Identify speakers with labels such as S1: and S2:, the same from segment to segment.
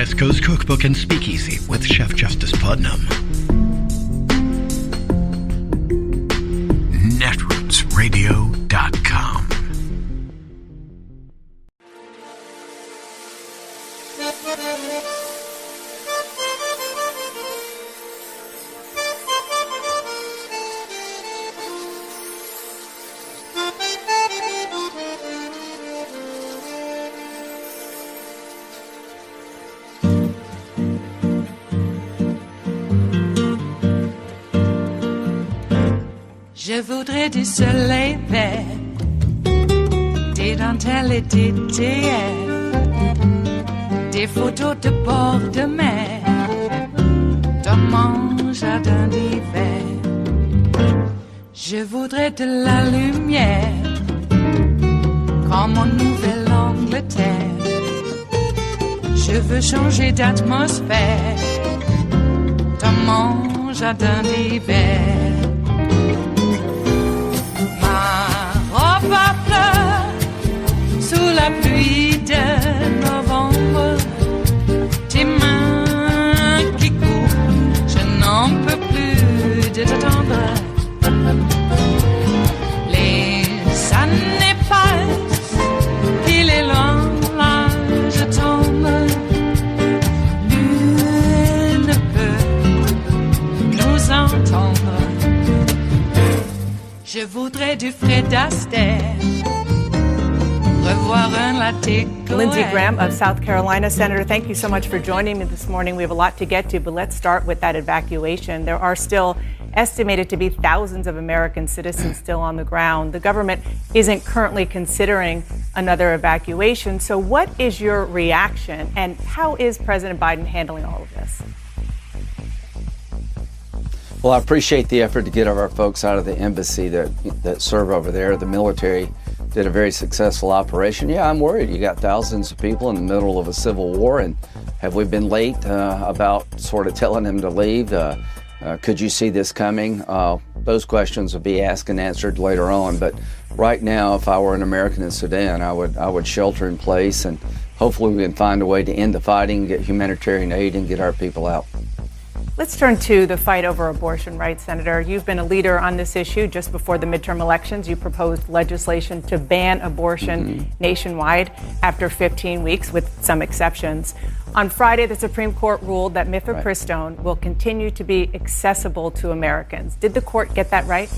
S1: West Coast Cookbook and Speakeasy with Chef Justice Putnam. Netrootsradio.com.
S2: Je voudrais du soleil vert, des dentelles et des théières, des photos de bord de mer, dans mon jardin d'hiver. Je voudrais de la lumière, comme en Nouvelle-Angleterre. Je veux changer d'atmosphère, dans mon jardin d'hiver. Ma fleur sous la pluie de novembre, tes mains qui courent, je n'en peux plus de t'attendre. Les années passent, il est loin, là je tombe. Nul ne peut nous entendre. Je voudrais du Fred Astaire, revoir un latte.
S3: Lindsey Graham of South Carolina. Senator, thank you so much for joining me this morning. We have a lot to get to, but let's start with that evacuation. There are still estimated to be thousands of American citizens still on the ground. The government isn't currently considering another evacuation. So what is your reaction, and how is President Biden handling all of this?
S4: Well, I appreciate the effort to get our folks out of the embassy that serve over there. The military did a very successful operation. Yeah, I'm worried. You got thousands of people in the middle of a civil war, and have we been late about sort of telling them to leave? Could you see this coming? Those questions will be asked and answered later on. But right now, if I were an American in Sudan, I would shelter in place, and hopefully we can find a way to end the fighting, get humanitarian aid, and get our people out.
S3: Let's turn to the fight over abortion rights, Senator. You've been a leader on this issue. Just before the midterm elections, you proposed legislation to ban abortion nationwide after 15 weeks, with some exceptions. On Friday, the Supreme Court ruled that mifepristone will continue to be accessible to Americans. Did the court get that right?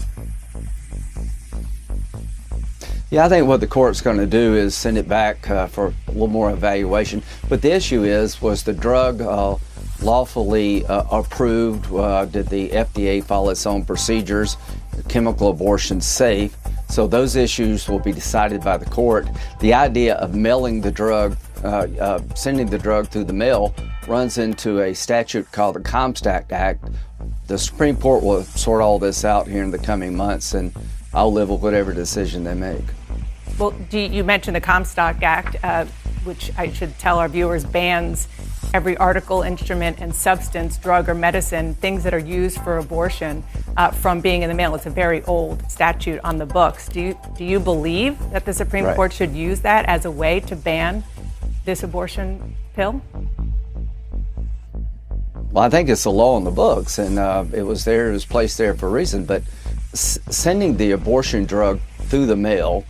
S4: Yeah, I think what the court's going to do is send it back for a little more evaluation. But the issue was the drug lawfully approved? Did the FDA follow its own procedures? Chemical abortion safe? So those issues will be decided by the court. The idea of mailing the drug, sending the drug through the mail, runs into a statute called the Comstock Act. The Supreme Court will sort all this out here in the coming months, and I'll live with whatever decision they make.
S3: Well, you mentioned the Comstock Act, which I should tell our viewers bans every article, instrument, and substance, drug or medicine, things that are used for abortion, from being in the mail. It's a very old statute on the books. Do you believe that the Supreme Court should use that as a way to ban this abortion pill?
S4: Well, I think it's a law on the books, and it was placed there for a reason. But sending the abortion drug through the mail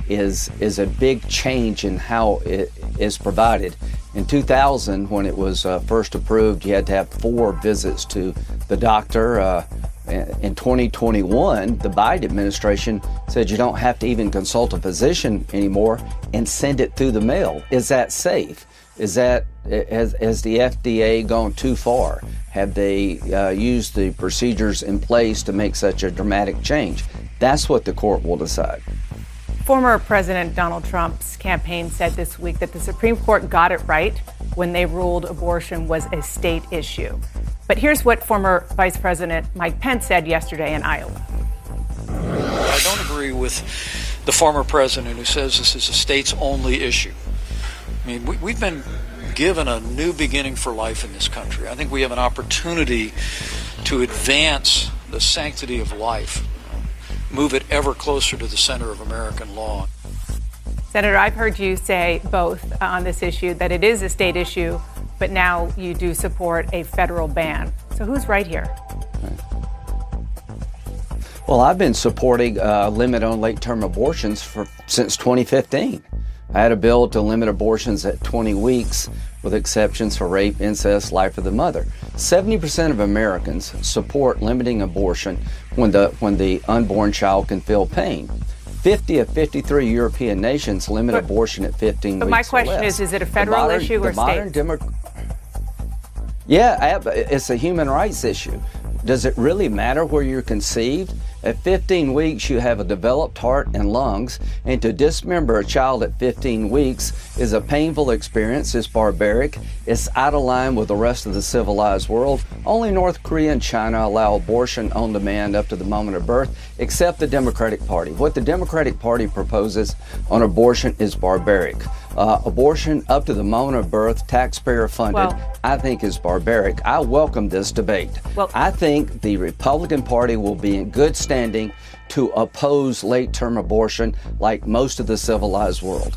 S4: is a big change in how it is provided. In 2000, when it was first approved, you had to have 4 visits to the doctor. In 2021, the Biden administration said you don't have to even consult a physician anymore and send it through the mail. Is that safe? Has the FDA gone too far? Have they used the procedures in place to make such a dramatic change? That's what the court will decide.
S3: Former President Donald Trump's campaign said this week that the Supreme Court got it right when they ruled abortion was a state issue. But here's what former Vice President Mike Pence said yesterday in Iowa.
S5: I don't agree with the former president who says this is a states-only issue. I mean, we've been given a new beginning for life in this country. I think we have an opportunity to advance the sanctity of life, move it ever closer to the center of American law.
S3: Senator, I've heard you say both on this issue, that it is a state issue, but now you do support a federal ban. So who's right here?
S4: Well, I've been supporting a limit on late-term abortions since 2015. I had a bill to limit abortions at 20 weeks with exceptions for rape, incest, life of the mother. 70% of Americans support limiting abortion when the unborn child can feel pain. 50 of 53 European nations limit abortion at 15 weeks.
S3: But my question is it a federal issue or state?
S4: Yeah, it's a human rights issue. Does it really matter where you're conceived? At 15 weeks, you have a developed heart and lungs, and to dismember a child at 15 weeks is a painful experience, it's barbaric, it's out of line with the rest of the civilized world. Only North Korea and China allow abortion on demand up to the moment of birth, except the Democratic Party. What the Democratic Party proposes on abortion is barbaric. Abortion up to the moment of birth, taxpayer funded, I think is barbaric. I welcome this debate. I think the Republican Party will be in good standing to oppose late-term abortion like most of the civilized world.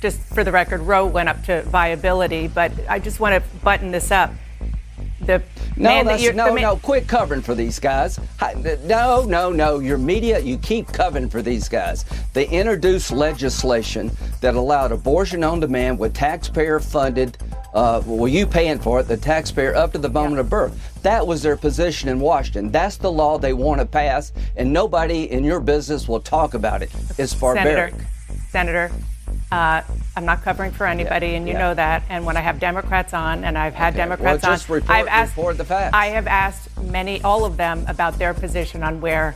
S3: Just for the record, Roe went up to viability, but I just want to button this up.
S4: No, quit covering for these guys. No, your media, you keep covering for these guys. They introduced legislation that allowed abortion on demand with taxpayer funded, you paying for it, the taxpayer up to the moment of birth. That was their position in Washington. That's the law they want to pass, and nobody in your business will talk about it. It's barbaric.
S3: Senator, I'm not covering for anybody, and you know that. And when I have Democrats on, and I've had Democrats on,
S4: report the facts.
S3: I have asked all of them about their position on where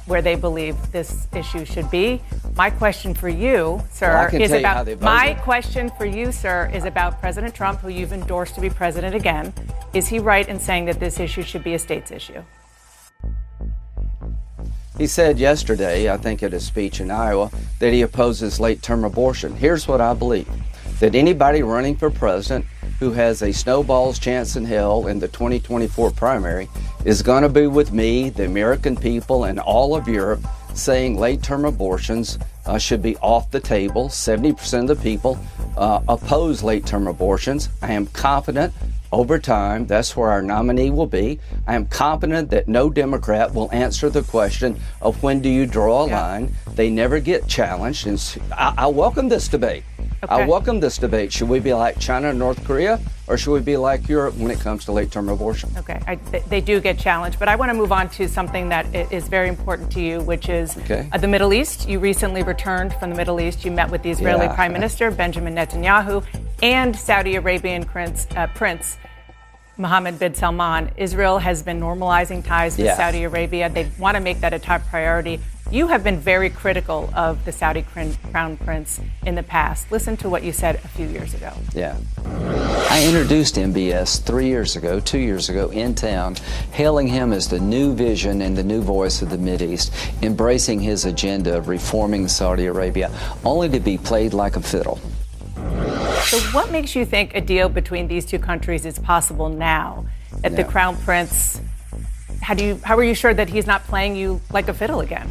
S3: they believe this issue should be. My question for you, sir, is about President Trump, who you've endorsed to be president again. Is he right in saying that this issue should be a state's issue?
S4: He said yesterday, I think at a speech in Iowa, that he opposes late-term abortion. Here's what I believe, that anybody running for president who has a snowball's chance in hell in the 2024 primary is going to be with me, the American people, and all of Europe saying late-term abortions should be off the table. 70% of the people oppose late-term abortions. I am confident over time, that's where our nominee will be. I am confident that no Democrat will answer the question of when do you draw a line. They never get challenged. And I welcome this debate. Okay. I welcome this debate. Should we be like China and North Korea, or should we be like Europe when it comes to late-term abortion?
S3: Okay, they do get challenged, but I want to move on to something that is very important to you, which is the Middle East. You recently returned from the Middle East. You met with the Israeli Prime Minister, Benjamin Netanyahu, and Saudi Arabian Prince Mohammed bin Salman. Israel has been normalizing ties with Saudi Arabia. They want to make that a top priority. You have been very critical of the Saudi Crown Prince in the past. Listen to what you said a few years ago.
S4: I introduced MBS 2 years ago in town, hailing him as the new vision and the new voice of the Mideast, embracing his agenda of reforming Saudi Arabia, only to be played like a fiddle.
S3: So what makes you think a deal between these two countries is possible now that the Crown Prince, how are you sure that he's not playing you like a fiddle again?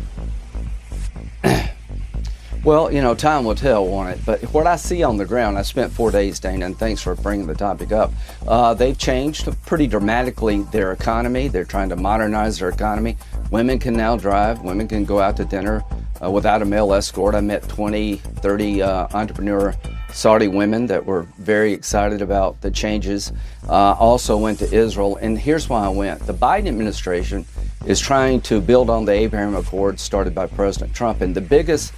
S4: Well, time will tell, won't it? But what I see on the ground, I spent 4 days, Dana, and thanks for bringing the topic up. They've changed pretty dramatically their economy. They're trying to modernize their economy. Women can now drive. Women can go out to dinner without a male escort. I met 20, 30 entrepreneur Saudi women that were very excited about the changes. Also went to Israel, and here's why I went. The Biden administration is trying to build on the Abraham Accords started by President Trump, and the biggest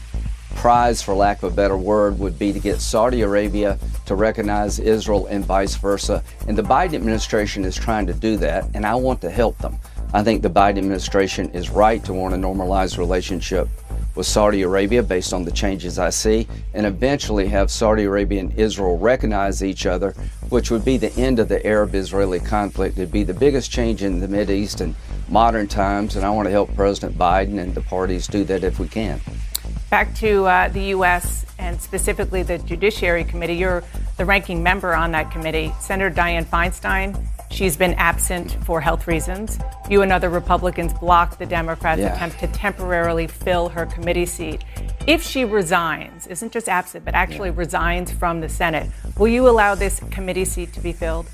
S4: prize, for lack of a better word, would be to get Saudi Arabia to recognize Israel and vice versa. And the Biden administration is trying to do that, and I want to help them. I think the Biden administration is right to want to normalize relationship with Saudi Arabia based on the changes I see, and eventually have Saudi Arabia and Israel recognize each other, which would be the end of the Arab-Israeli conflict. It'd be the biggest change in the Mideast in modern times, and I want to help President Biden and the parties do that if we can.
S3: Back to the U.S. and specifically the Judiciary Committee. You're the ranking member on that committee. Senator Dianne Feinstein, she's been absent for health reasons. You and other Republicans blocked the Democrats' attempt to temporarily fill her committee seat. If she resigns, isn't just absent, but actually resigns from the Senate, will you allow this committee seat to be filled?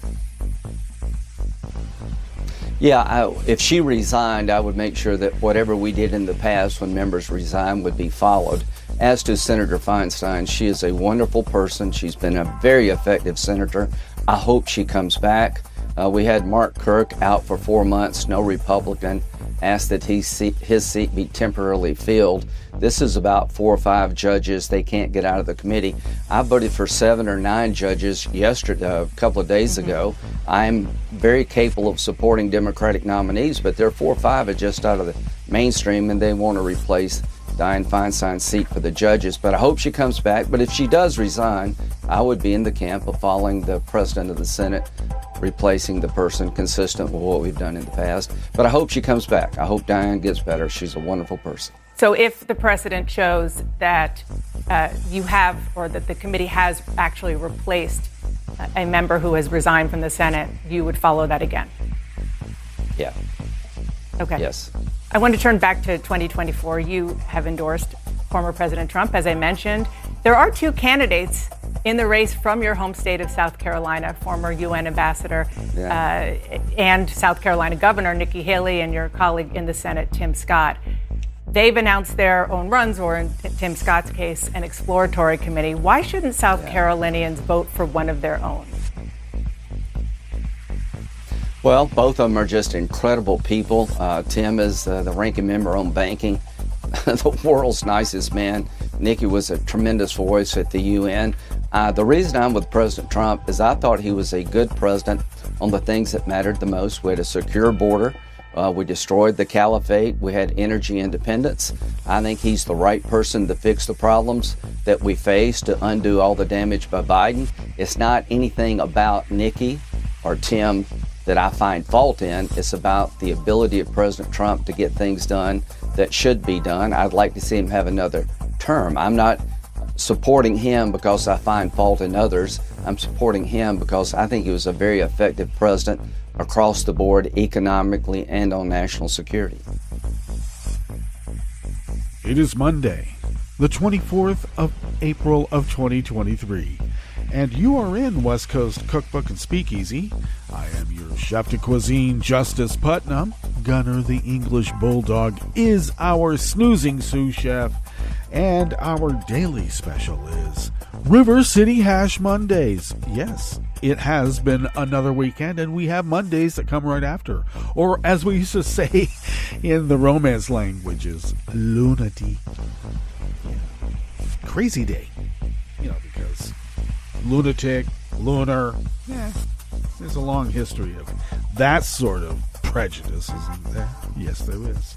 S4: Yeah, if she resigned, I would make sure that whatever we did in the past when members resign would be followed. As to Senator Feinstein, she is a wonderful person. She's been a very effective senator. I hope she comes back. We had Mark Kirk out for 4 months. No Republican asked that his seat be temporarily filled. This is about 4 or 5 judges. They can't get out of the committee. I voted for 7 or 9 judges yesterday, a couple of days ago. I'm very capable of supporting Democratic nominees, but there are 4 or 5 are just out of the mainstream, and they want to replace Dianne Feinstein's seat for the judges. But I hope she comes back. But if she does resign, I would be in the camp of following the president of the Senate, replacing the person consistent with what we've done in the past. But I hope she comes back. I hope Dianne gets better. She's a wonderful person.
S3: So if the precedent shows that you have, or that the committee has actually replaced a member who has resigned from the Senate, you would follow that again?
S4: Yeah.
S3: Okay.
S4: Yes.
S3: I want to turn back to 2024. You have endorsed former President Trump, as I mentioned. There are 2 candidates in the race from your home state of South Carolina, former UN ambassador and South Carolina Governor Nikki Haley, and your colleague in the Senate, Tim Scott. They've announced their own runs, or in Tim Scott's case, an exploratory committee. Why shouldn't South Carolinians vote for one of their own?
S4: Well, both of them are just incredible people. Tim is the ranking member on banking, the world's nicest man. Nikki was a tremendous voice at the UN. The reason I'm with President Trump is I thought he was a good president on the things that mattered the most. We had a secure border. We destroyed the caliphate. We had energy independence. I think he's the right person to fix the problems that we face, to undo all the damage by Biden. It's not anything about Nikki or Tim that I find fault in. It's about the ability of President Trump to get things done that should be done. I'd like to see him have another term. I'm not supporting him because I find fault in others. I'm supporting him because I think he was a very effective president across the board, economically and on national security.
S6: It is Monday, the 24th of April of 2023, and you are in West Coast Cookbook and Speakeasy. I am your chef de cuisine, Justice Putnam. Gunner the English Bulldog is our snoozing sous chef, and our daily special is River City Hash Mondays. Yes, it has been another weekend, and we have Mondays that come right after. Or as we used to say in the Romance languages, lunati. Yeah. Crazy day. Because lunatic, lunar, there's a long history of that sort of prejudice, isn't there? Yes, there is.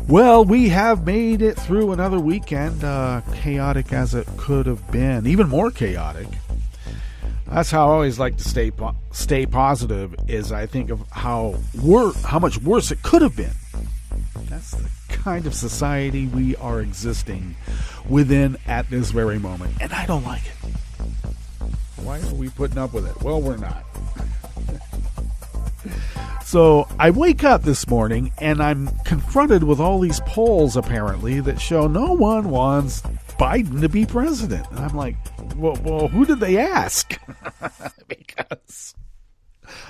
S6: Well, we have made it through another weekend, chaotic as it could have been, even more chaotic. That's how I always like to stay positive, is I think of how much worse it could have been. That's the kind of society we are existing within at this very moment, and I don't like it. Why are we putting up with it? Well, we're not. So I wake up this morning and I'm confronted with all these polls, apparently, that show no one wants Biden to be president. And I'm like, well, who did they ask? Because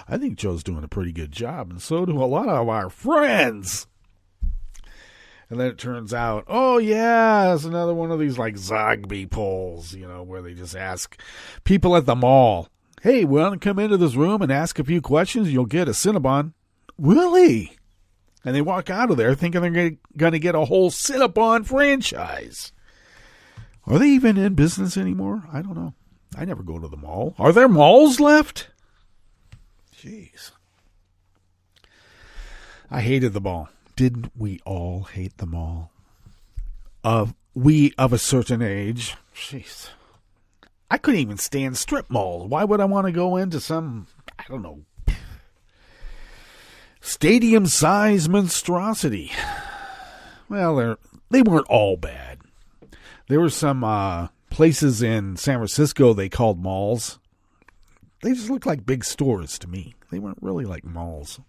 S6: I think Joe's doing a pretty good job, and so do a lot of our friends. And then it turns out, oh yeah, it's another one of these like Zogby polls, where they just ask people at the mall, hey, want to come into this room and ask a few questions? You'll get a Cinnabon. Really? And they walk out of there thinking they're going to get a whole Cinnabon franchise. Are they even in business anymore? I don't know. I never go to the mall. Are there malls left? Jeez. I hated the mall. Didn't we all hate the mall? We of a certain age. Jeez. I couldn't even stand strip malls. Why would I want to go into some, I don't know, stadium-size monstrosity? Well, they weren't all bad. There were some places in San Francisco they called malls. They just looked like big stores to me. They weren't really like malls.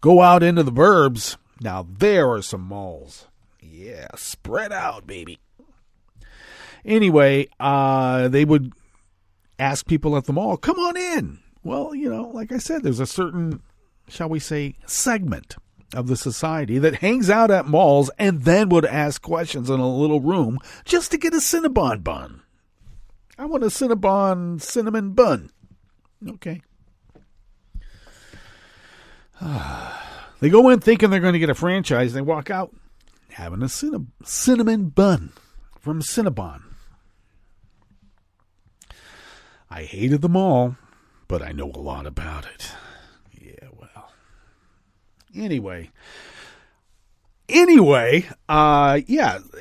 S6: Go out into the burbs. Now there are some malls. Yeah, spread out, baby. Anyway, they would ask people at the mall, come on in. Well, like I said, there's a certain, shall we say, segment of the society that hangs out at malls and then would ask questions in a little room just to get a Cinnabon bun. I want a Cinnabon cinnamon bun. Okay. They go in thinking they're going to get a franchise. They walk out having a cinnamon bun from Cinnabon. I hated them all, but I know a lot about it. Yeah, well. Anyway,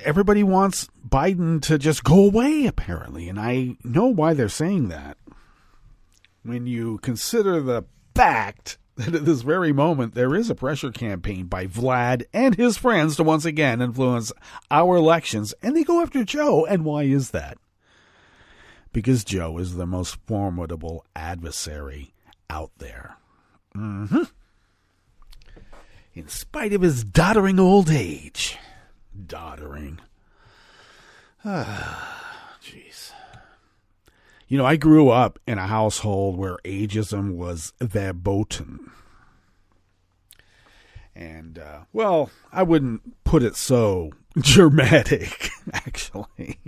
S6: everybody wants Biden to just go away, apparently, and I know why they're saying that. When you consider the fact that at this very moment there is a pressure campaign by Vlad and his friends to once again influence our elections, and they go after Joe, and why is that? Because Joe is the most formidable adversary out there. Mm-hmm. In spite of his doddering old age. Doddering. Jeez. I grew up in a household where ageism was verboten. And, I wouldn't put it so dramatic, actually.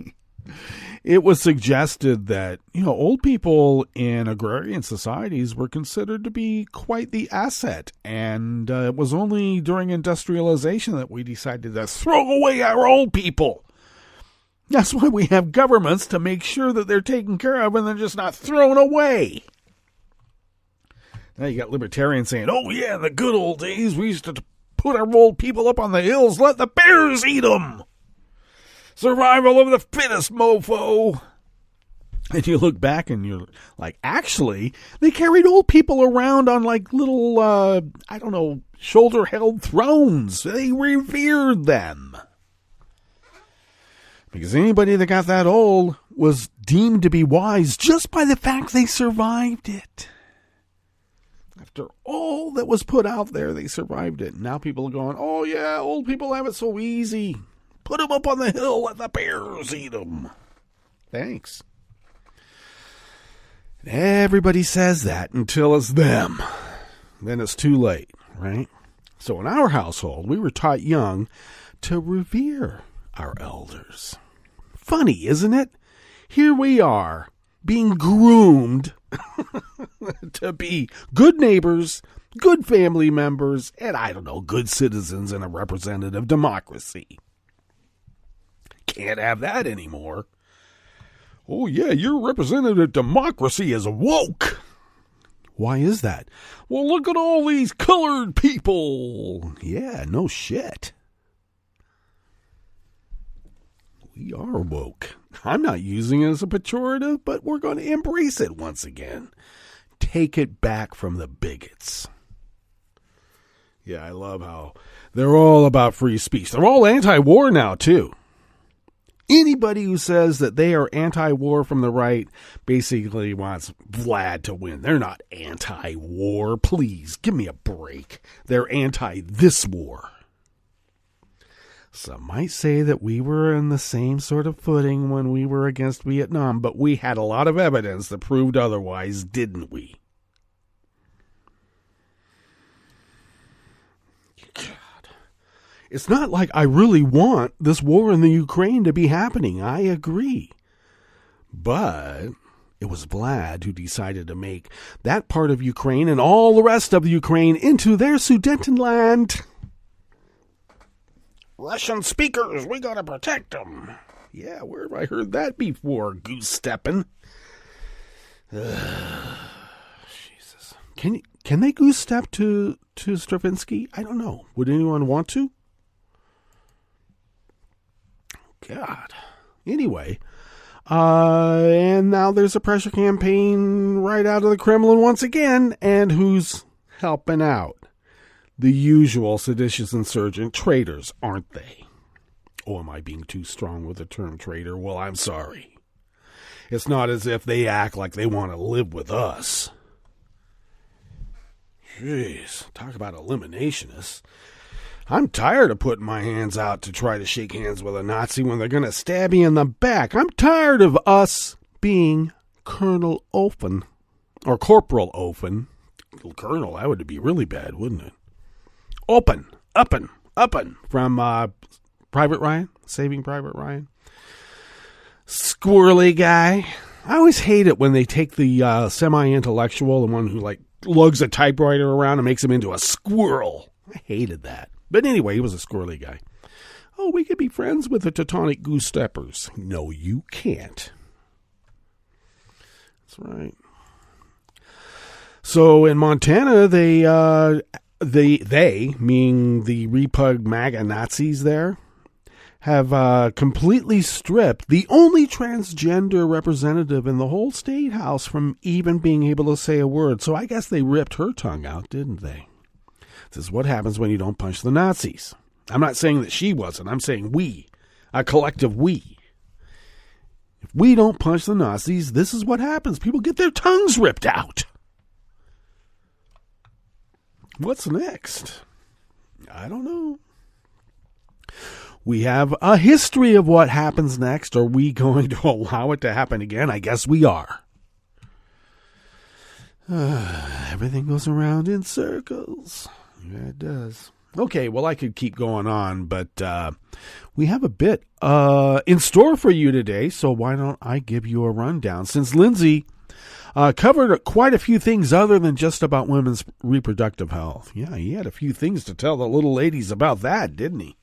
S6: It was suggested that, old people in agrarian societies were considered to be quite the asset. And it was only during industrialization that we decided to throw away our old people. That's why we have governments, to make sure that they're taken care of and they're just not thrown away. Now you got libertarians saying, oh yeah, in the good old days, we used to put our old people up on the hills, let the bears eat them. Survival of the fittest, mofo. And you look back and you're like, actually, they carried old people around on like little, shoulder-held thrones. They revered them. Because anybody that got that old was deemed to be wise just by the fact they survived it. After all that was put out there, they survived it. Now people are going, oh yeah, old people have it so easy. Put them up on the hill, let the bears eat them. Thanks. Everybody says that until it's them. Then it's too late, right? So in our household, we were taught young to revere our elders. Funny, isn't it? Here we are, being groomed to be good neighbors, good family members, and good citizens in a representative democracy. Can't have that anymore. Oh yeah, your representative democracy is woke. Why is that? Well, look at all these colored people. Yeah, no shit. We are woke. I'm not using it as a pejorative, but we're going to embrace it once again. Take it back from the bigots. Yeah, I love how they're all about free speech. They're all anti-war now, too. Anybody who says that they are anti-war from the right basically wants Vlad to win. They're not anti-war. Please, give me a break. They're anti-this war. Some might say that we were in the same sort of footing when we were against Vietnam, but we had a lot of evidence that proved otherwise, didn't we? God. It's not like I really want this war in the Ukraine to be happening. I agree. But it was Vlad who decided to make that part of Ukraine and all the rest of Ukraine into their Sudetenland. Russian speakers, we gotta protect them. Yeah, where have I heard that before, goose-stepping? Jesus. Can they goose-step to Stravinsky? I don't know. Would anyone want to? God. Anyway, and now there's a pressure campaign right out of the Kremlin once again, and who's helping out? The usual seditious insurgent traitors, aren't they? Or am I being too strong with the term traitor? Well, I'm sorry. It's not as if they act like they want to live with us. Jeez, talk about eliminationists. I'm tired of putting my hands out to try to shake hands with a Nazi when they're going to stab me in the back. I'm tired of us being Colonel Ofen, or Corporal Ofen. Colonel, that would be really bad, wouldn't it? Open, from Private Ryan, Saving Private Ryan. Squirrely guy. I always hate it when they take the semi-intellectual, the one who like lugs a typewriter around and makes him into a squirrel. I hated that. But anyway, he was a squirrely guy. Oh, we could be friends with the Teutonic Goose Steppers. No, you can't. That's right. So in Montana, they meaning the Repug MAGA Nazis there, have completely stripped the only transgender representative in the whole state house from even being able to say a word. So I guess they ripped her tongue out, didn't they? This is what happens when you don't punch the Nazis. I'm not saying that she wasn't. I'm saying we, a collective we. If we don't punch the Nazis, this is what happens. People get their tongues ripped out. What's next? I don't know. We have a history of what happens next. Are we going to allow it to happen again? I guess we are. Everything goes around in circles. Yeah, it does. Okay, well, I could keep going on, but we have a bit in store for you today, so why don't I give you a rundown? Since Lindsay covered quite a few things other than just about women's reproductive health. Yeah, he had a few things to tell the little ladies about that, didn't he?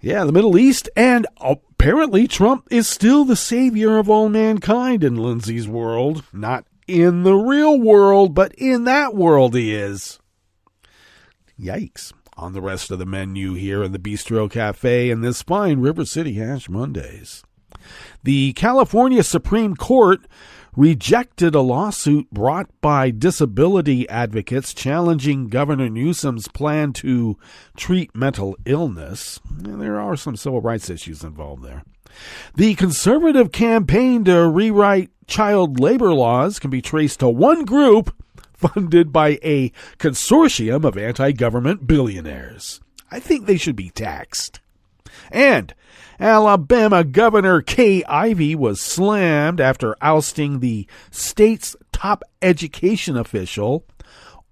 S6: Yeah, the Middle East, and apparently Trump is still the savior of all mankind in Lindsay's world. Not in the real world, but in that world he is. Yikes. On the rest of the menu here in the Bistro Cafe and this fine River City Hash Mondays. The California Supreme Court rejected a lawsuit brought by disability advocates challenging Governor Newsom's plan to treat mental illness. And there are some civil rights issues involved there. The conservative campaign to rewrite child labor laws can be traced to one group funded by a consortium of anti-government billionaires. I think they should be taxed. And Alabama Governor Kay Ivey was slammed after ousting the state's top education official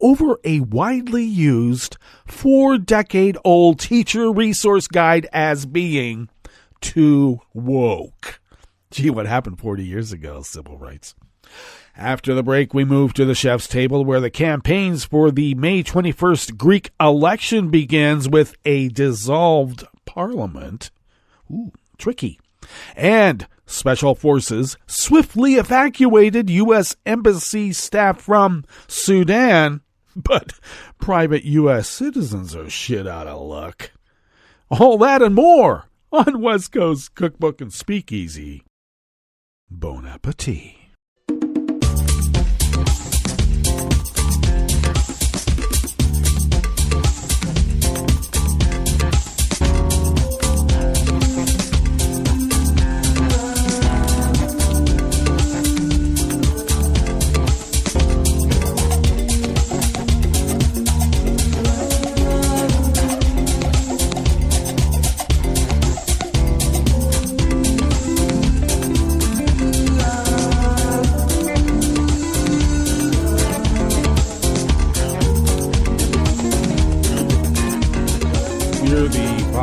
S6: over a widely used 4-decade-old teacher resource guide as being too woke. Gee, what happened 40 years ago, civil rights? After the break, we move to the chef's table where the campaigns for the May 21st Greek election begins with a dissolved parliament. Ooh, tricky. And special forces swiftly evacuated U.S. embassy staff from Sudan, but private U.S. citizens are shit out of luck. All that and more on West Coast Cookbook and Speakeasy. Bon appetit.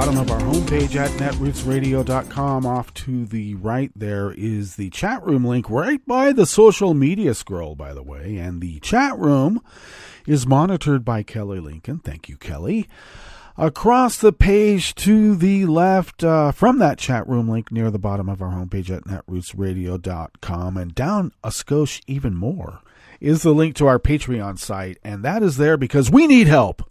S6: Of our homepage at netrootsradio.com. Off to the right there is the chat room link right by the social media scroll, by the way. And the chat room is monitored by Kelly Lincoln. Thank you, Kelly. Across the page to the left from that chat room link near the bottom of our homepage at netrootsradio.com and down a skosh even more is the link to our Patreon site. And that is there because we need help.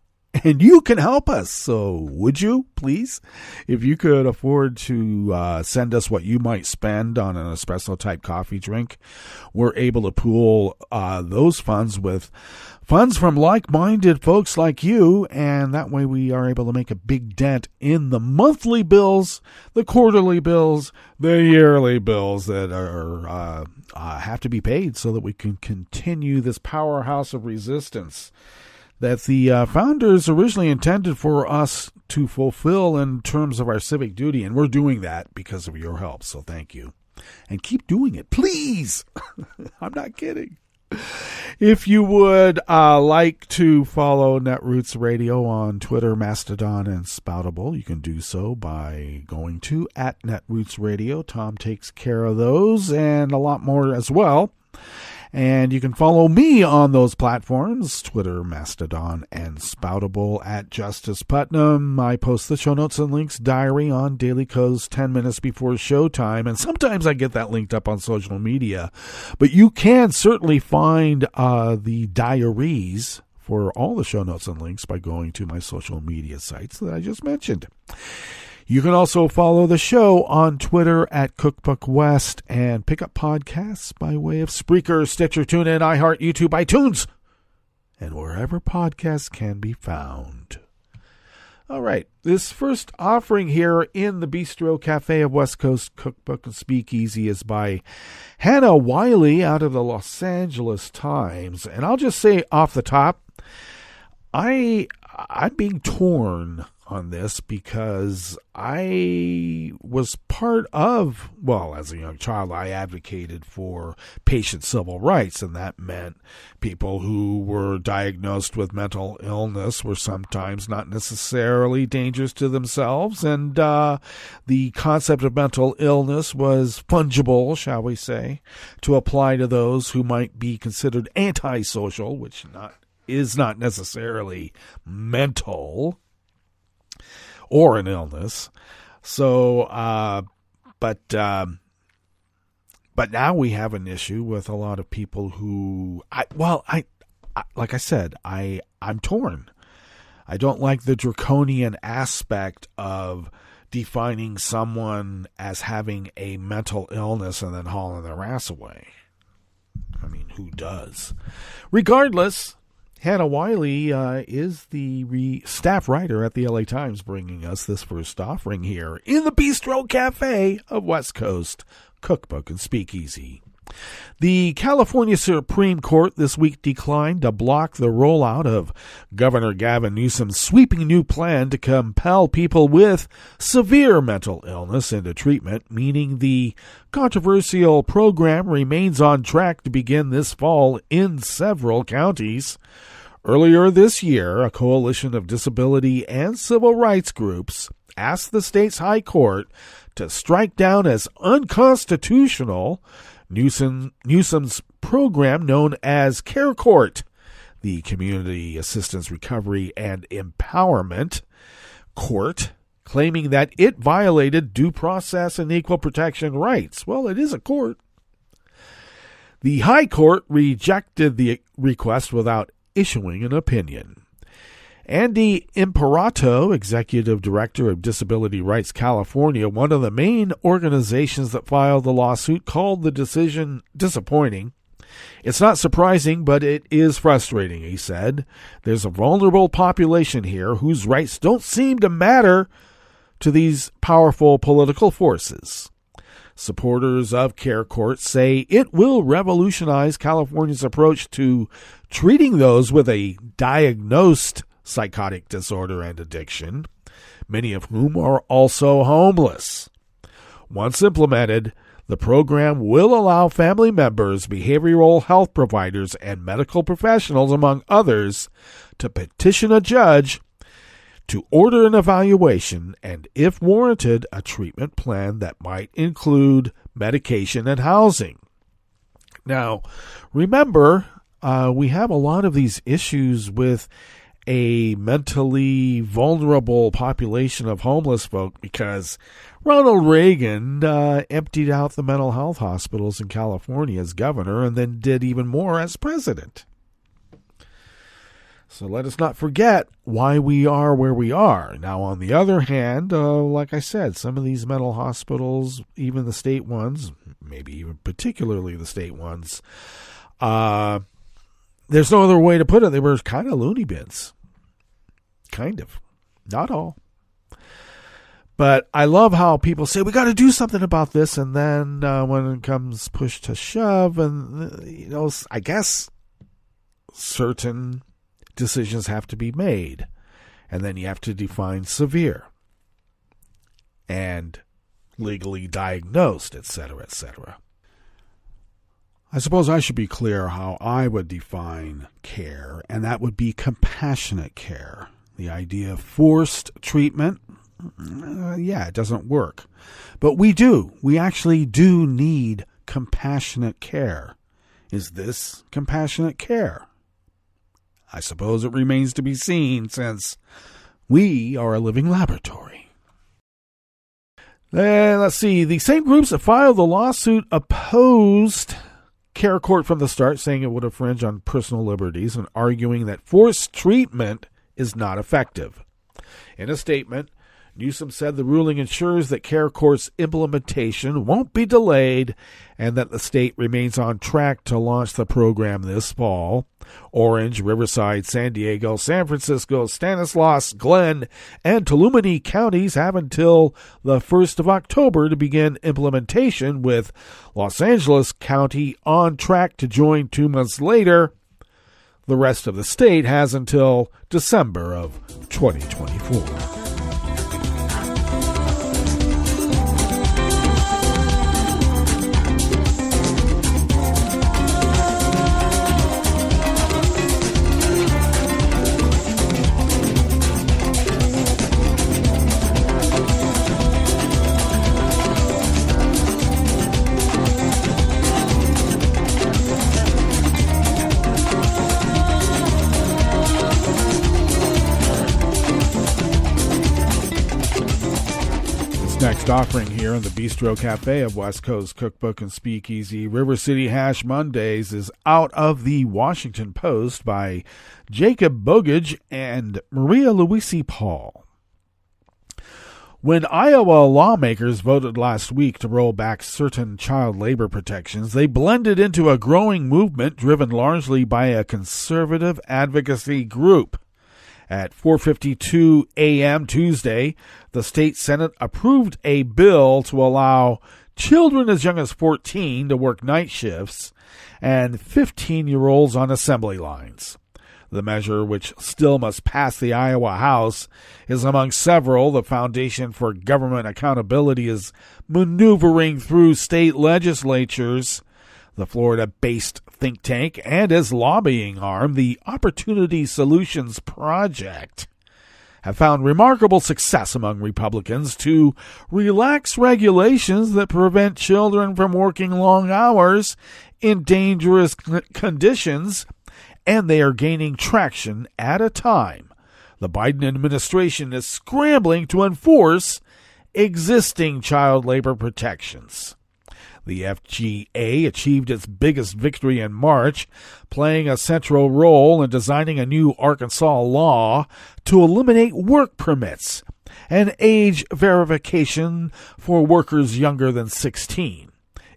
S6: And you can help us. So would you, please? If you could afford to send us what you might spend on an espresso-type coffee drink, we're able to pool those funds with funds from like-minded folks like you, and that way we are able to make a big dent in the monthly bills, the quarterly bills, the yearly bills that are have to be paid so that we can continue this powerhouse of resistance that the founders originally intended for us to fulfill in terms of our civic duty, and we're doing that because of your help, so thank you. And keep doing it, please. I'm not kidding. If you would like to follow Netroots Radio on Twitter, Mastodon, and Spoutable, you can do so by going to @Netroots Radio. Tom takes care of those and a lot more as well. And you can follow me on those platforms, Twitter, Mastodon, and Spoutable @Justice Putnam. I post the show notes and links diary on Daily Co's 10 minutes before showtime, and sometimes I get that linked up on social media. But you can certainly find the diaries for all the show notes and links by going to my social media sites that I just mentioned. You can also follow the show on Twitter @CookbookWest and pick up podcasts by way of Spreaker, Stitcher, TuneIn, iHeart, YouTube, iTunes, and wherever podcasts can be found. All right, this first offering here in the Bistro Cafe of West Coast Cookbook and Speakeasy is by Hannah Wiley out of the Los Angeles Times. And I'll just say off the top, I'm being torn on this because I was part of, well, as a young child, I advocated for patient civil rights, and that meant people who were diagnosed with mental illness were sometimes not necessarily dangerous to themselves, and the concept of mental illness was fungible, shall we say, to apply to those who might be considered antisocial, which is not necessarily mental or an illness. So, but now we have an issue with a lot of people who, like I said, I'm torn. I don't like the draconian aspect of defining someone as having a mental illness and then hauling their ass away. I mean, who does? Regardless, Hannah Wiley is the staff writer at the LA Times, bringing us this first offering here in the Bistro Cafe of West Coast Cookbook and Speakeasy. The California Supreme Court this week declined to block the rollout of Governor Gavin Newsom's sweeping new plan to compel people with severe mental illness into treatment, meaning the controversial program remains on track to begin this fall in several counties. Earlier this year, a coalition of disability and civil rights groups asked the state's high court to strike down as unconstitutional Newsom's program known as Care Court, the Community Assistance Recovery and Empowerment Court, claiming that it violated due process and equal protection rights. Well, it is a court. The High Court rejected the request without issuing an opinion. Andy Imparato, Executive Director of Disability Rights California, one of the main organizations that filed the lawsuit, called the decision disappointing. It's not surprising, but it is frustrating, he said. There's a vulnerable population here whose rights don't seem to matter to these powerful political forces. Supporters of Care Court say it will revolutionize California's approach to treating those with a diagnosed psychotic disorder and addiction, many of whom are also homeless. Once implemented, the program will allow family members, behavioral health providers, and medical professionals, among others, to petition a judge to order an evaluation and, if warranted, a treatment plan that might include medication and housing. Now, remember, we have a lot of these issues with a mentally vulnerable population of homeless folk because Ronald Reagan emptied out the mental health hospitals in California as governor and then did even more as president. So let us not forget why we are where we are. Now, on the other hand, like I said, some of these mental hospitals, even the state ones, maybe even particularly the state ones, there's no other way to put it. They were kind of loony bins. Kind of. Not all. But I love how people say, we got to do something about this. And then when it comes push to shove, and, I guess certain decisions have to be made. And then you have to define severe and legally diagnosed, etc., etc. I suppose I should be clear how I would define care, and that would be compassionate care. The idea of forced treatment, it doesn't work. But we actually do need compassionate care. Is this compassionate care? I suppose it remains to be seen, since we are a living laboratory. Let's see. The same groups that filed the lawsuit opposed Care Court from the start, saying it would infringe on personal liberties and arguing that forced treatment is not effective. In a statement, Newsom said the ruling ensures that Care Court's implementation won't be delayed and that the state remains on track to launch the program this fall. Orange, Riverside, San Diego, San Francisco, Stanislaus, Glenn, and Tuolumne counties have until the 1st of October to begin implementation, with Los Angeles County on track to join 2 months later. The rest of the state has until December of 2024. Next offering here in the Bistro Cafe of West Coast Cookbook and Speakeasy, River City Hash Mondays, is Out of the Washington Post by Jacob Bogage and Maria Luisi Paul. When Iowa lawmakers voted last week to roll back certain child labor protections, they blended into a growing movement driven largely by a conservative advocacy group. At 4:52 a.m. Tuesday, the state Senate approved a bill to allow children as young as 14 to work night shifts and 15-year-olds on assembly lines. The measure, which still must pass the Iowa House, is among several the Foundation for Government Accountability is maneuvering through state legislatures. The Florida-based think tank and its lobbying arm, the Opportunity Solutions Project, have found remarkable success among Republicans to relax regulations that prevent children from working long hours in dangerous conditions, and they are gaining traction at a time the Biden administration is scrambling to enforce existing child labor protections. The FGA achieved its biggest victory in March, playing a central role in designing a new Arkansas law to eliminate work permits and age verification for workers younger than 16.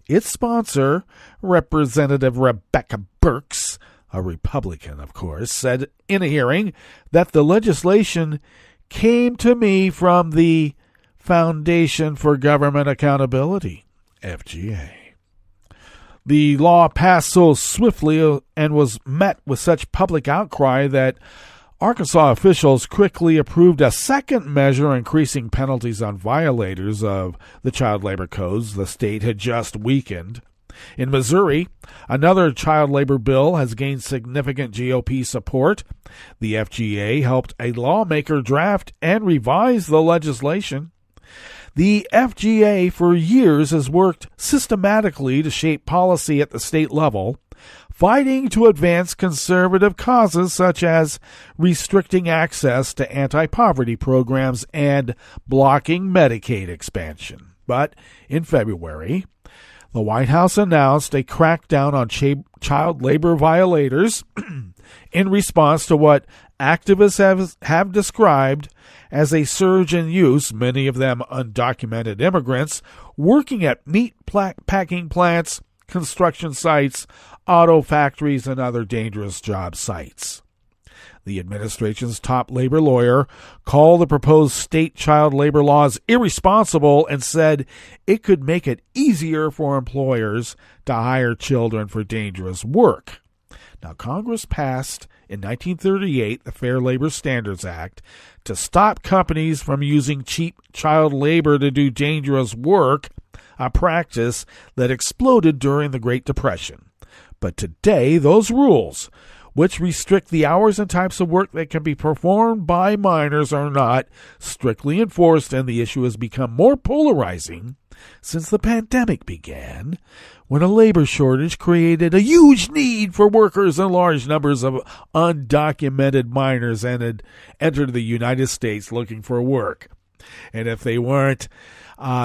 S6: Its sponsor, Representative Rebecca Burks, a Republican, of course, said in a hearing that the legislation came to me from the Foundation for Government Accountability, FGA. The law passed so swiftly and was met with such public outcry that Arkansas officials quickly approved a second measure increasing penalties on violators of the child labor codes the state had just weakened. In Missouri, another child labor bill has gained significant GOP support. The FGA helped a lawmaker draft and revise the legislation. The FGA for years has worked systematically to shape policy at the state level, fighting to advance conservative causes such as restricting access to anti-poverty programs and blocking Medicaid expansion. But in February, the White House announced a crackdown on child labor violators in response to what activists have described as a surge in use, many of them undocumented immigrants, working at meat packing plants, construction sites, auto factories, and other dangerous job sites. The administration's top labor lawyer called the proposed state child labor laws irresponsible and said it could make it easier for employers to hire children for dangerous work. Now, Congress passed in 1938 the Fair Labor Standards Act to stop companies from using cheap child labor to do dangerous work, a practice that exploded during the Great Depression. But today, those rules, which restrict the hours and types of work that can be performed by minors, are not strictly enforced, and the issue has become more polarizing since the pandemic began, when a labor shortage created a huge need for workers, and large numbers of undocumented minors had entered the United States looking for work. And if they weren't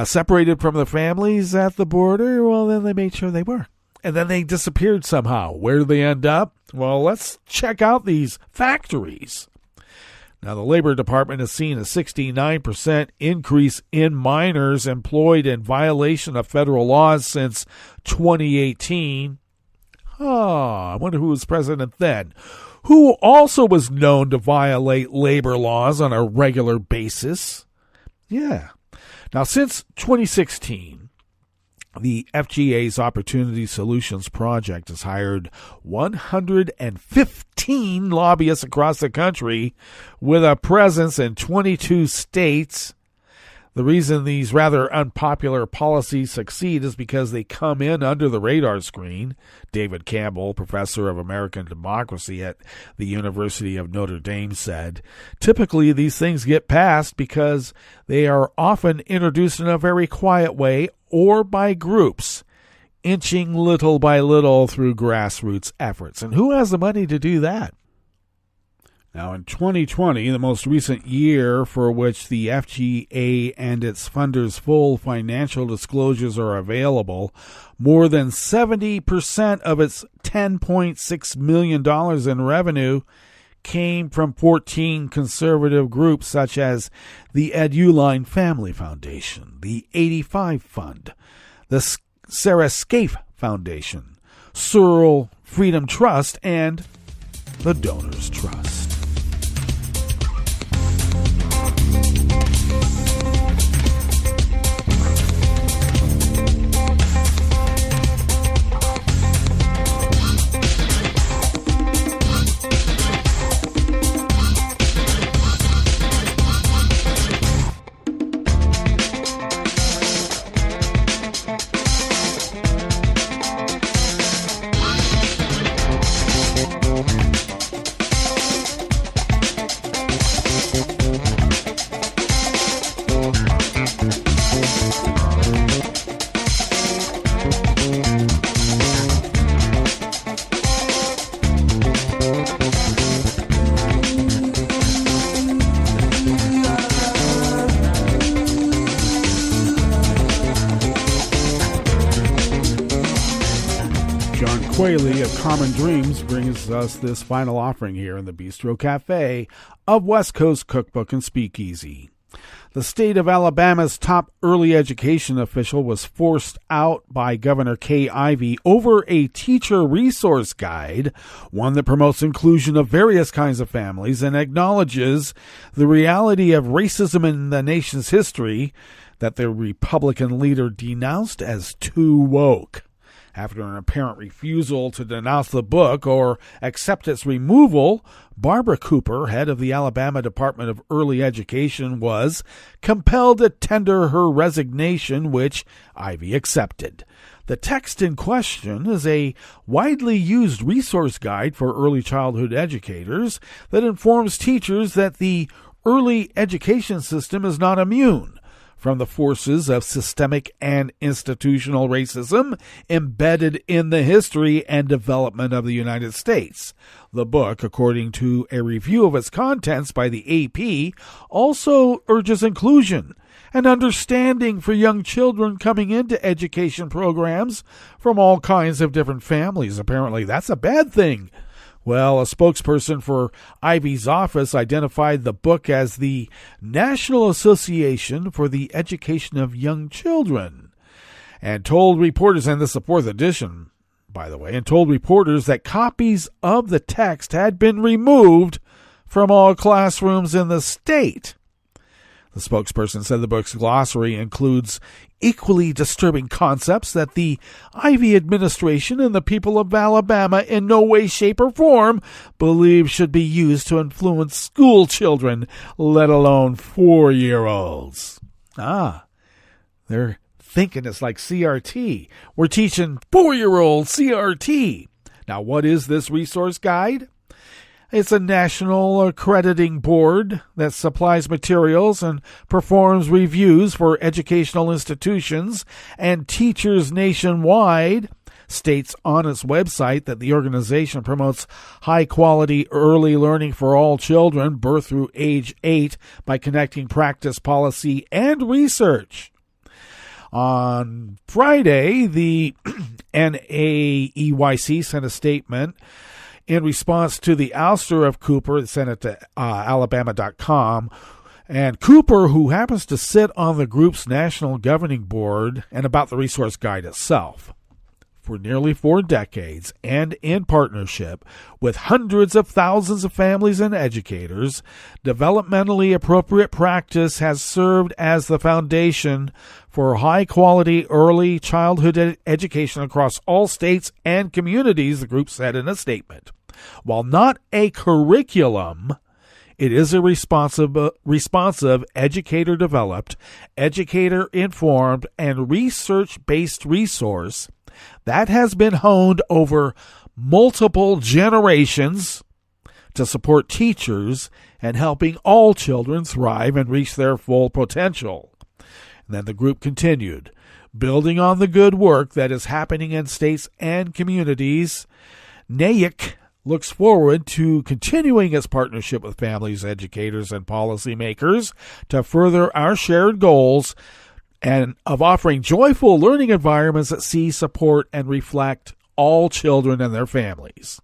S6: separated from their families at the border, well, then they made sure they were. And then they disappeared somehow. Where did they end up? Well, let's check out these factories. Now, the Labor Department has seen a 69% increase in minors employed in violation of federal laws since 2018. I wonder who was president then. Who also was known to violate labor laws on a regular basis? Yeah. Now, since 2016, the FGA's Opportunity Solutions Project has hired 115 lobbyists across the country with a presence in 22 states. The reason these rather unpopular policies succeed is because they come in under the radar screen. David Campbell, professor of American democracy at the University of Notre Dame, said, typically these things get passed because they are often introduced in a very quiet way or by groups, inching little by little through grassroots efforts. And who has the money to do that? Now, in 2020, the most recent year for which the FGA and its funders' full financial disclosures are available, more than 70% of its $10.6 million in revenue came from 14 conservative groups such as the Eduline Family Foundation, the 85 Fund, the Sarah Scaife Foundation, Searle Freedom Trust, and the Donors Trust. Quayle of Common Dreams brings us this final offering here in the Bistro Cafe of West Coast Cookbook and Speakeasy. The state of Alabama's top early education official was forced out by Governor Kay Ivey over a teacher resource guide, one that promotes inclusion of various kinds of families and acknowledges the reality of racism in the nation's history that the Republican leader denounced as too woke. After an apparent refusal to denounce the book or accept its removal, Barbara Cooper, head of the Alabama Department of Early Education, was compelled to tender her resignation, which Ivey accepted. The text in question is a widely used resource guide for early childhood educators that informs teachers that the early education system is not immune from the forces of systemic and institutional racism embedded in the history and development of the United States. The book, according to a review of its contents by the AP, also urges inclusion and understanding for young children coming into education programs from all kinds of different families. Apparently, that's a bad thing. Well, a spokesperson for Ivey's office identified the book as the National Association for the Education of Young Children and told reporters, and this is the fourth edition, by the way, and told reporters that copies of the text had been removed from all classrooms in the state. The spokesperson said the book's glossary includes equally disturbing concepts that the Ivy administration and the people of Alabama in no way, shape, or form believe should be used to influence school children, let alone 4-year-olds. They're thinking it's like CRT. We're teaching 4-year-olds CRT. Now, what is this resource guide? It's a national accrediting board that supplies materials and performs reviews for educational institutions and teachers nationwide. States on its website that the organization promotes high-quality early learning for all children, birth through age 8, by connecting practice, policy, and research. On Friday, the NAEYC sent a statement in response to the ouster of Cooper. It sent it to Alabama.com. And Cooper, who happens to sit on the group's national governing board, and about the resource guide itself. For nearly 4 decades, and in partnership with hundreds of thousands of families and educators, developmentally appropriate practice has served as the foundation for high-quality early childhood education across all states and communities, the group said in a statement. While not a curriculum, it is a responsive, educator-developed, educator-informed, and research-based resource that has been honed over multiple generations to support teachers and helping all children thrive and reach their full potential. And then the group continued, building on the good work that is happening in states and communities. NAEYC looks forward to continuing its partnership with families, educators, and policymakers to further our shared goals and of offering joyful learning environments that see, support, and reflect all children and their families.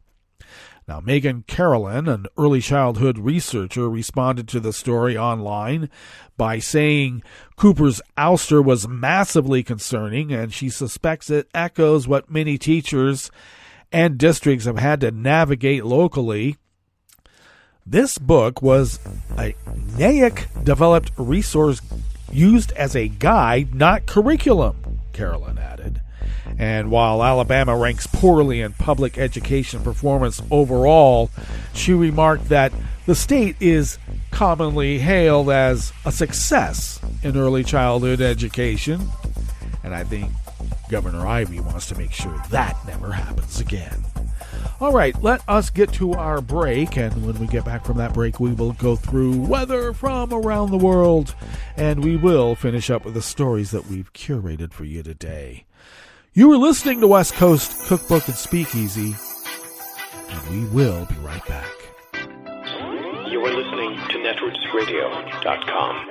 S6: Now, Megan Carolyn, an early childhood researcher, responded to the story online by saying Cooper's ouster was massively concerning, and she suspects it echoes what many teachers and districts have had to navigate locally. This book was a NAEYC-developed resource used as a guide, not curriculum, Carolyn added. And while Alabama ranks poorly in public education performance overall, she remarked that the state is commonly hailed as a success in early childhood education. And I think Governor Ivey wants to make sure that never happens again. All right, let us get to our break, and when we get back from that break, we will go through weather from around the world, and we will finish up with the stories that we've curated for you today. You are listening to West Coast Cookbook and Speakeasy, and we will be right back.
S7: You are listening to netrootsradio.com.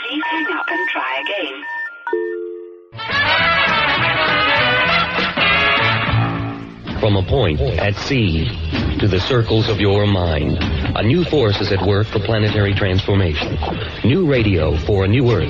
S8: Please hang up and try again.
S9: From a point at sea to the circles of your mind, a new force is at work for planetary transformation. New radio for a new Earth.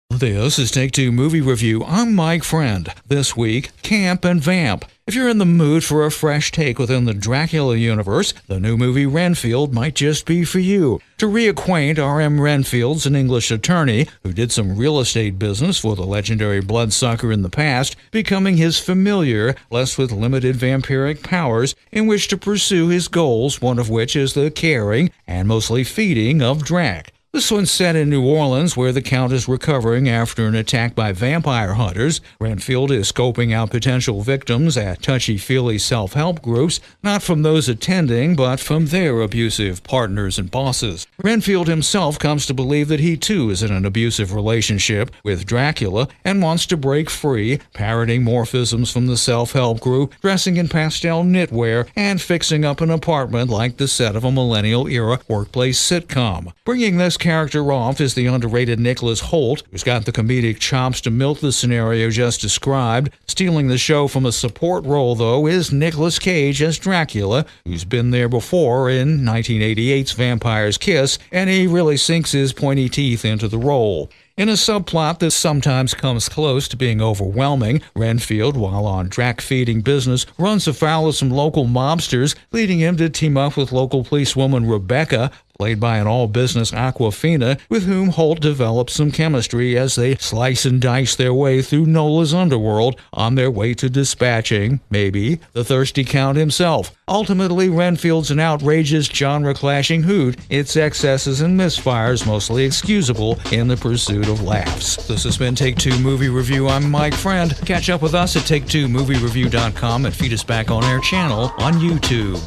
S10: This is Take Two Movie Review. I'm Mike Friend. This week, Camp and Vamp. If you're in the mood for a fresh take within the Dracula universe, the new movie Renfield might just be for you. To reacquaint, R.M. Renfield's an English attorney who did some real estate business for the legendary Bloodsucker in the past, becoming his familiar, less with limited vampiric powers, in which to pursue his goals, one of which is the caring and mostly feeding of Drac. This one's set in New Orleans, where the Count is recovering after an attack by vampire hunters. Renfield is scoping out potential victims at touchy-feely self-help groups, not from those attending, but from their abusive partners and bosses. Renfield himself comes to believe that he too is in an abusive relationship with Dracula and wants to break free, parroting morphisms from the self-help group, dressing in pastel knitwear, and fixing up an apartment like the set of a millennial-era workplace sitcom. Bringing this character off is the underrated Nicholas Hoult, who's got the comedic chops to milk the scenario just described. Stealing the show from a support role, though, is Nicolas Cage as Dracula, who's been there before in 1988's Vampire's Kiss, and he really sinks his pointy teeth into the role. In a subplot that sometimes comes close to being overwhelming, Renfield, while on track-feeding business, runs afoul of some local mobsters, leading him to team up with local policewoman Rebecca, played by an all-business Aquafina, with whom Holt develops some chemistry as they slice and dice their way through Nola's underworld on their way to dispatching, maybe, the thirsty Count himself. Ultimately, Renfield's an outrageous, genre-clashing hoot, its excesses and misfires mostly excusable in the pursuit of laughs. This has been Take Two Movie Review. I'm Mike Friend. Catch up with us at Take2MovieReview.com and feed us back on our channel on YouTube.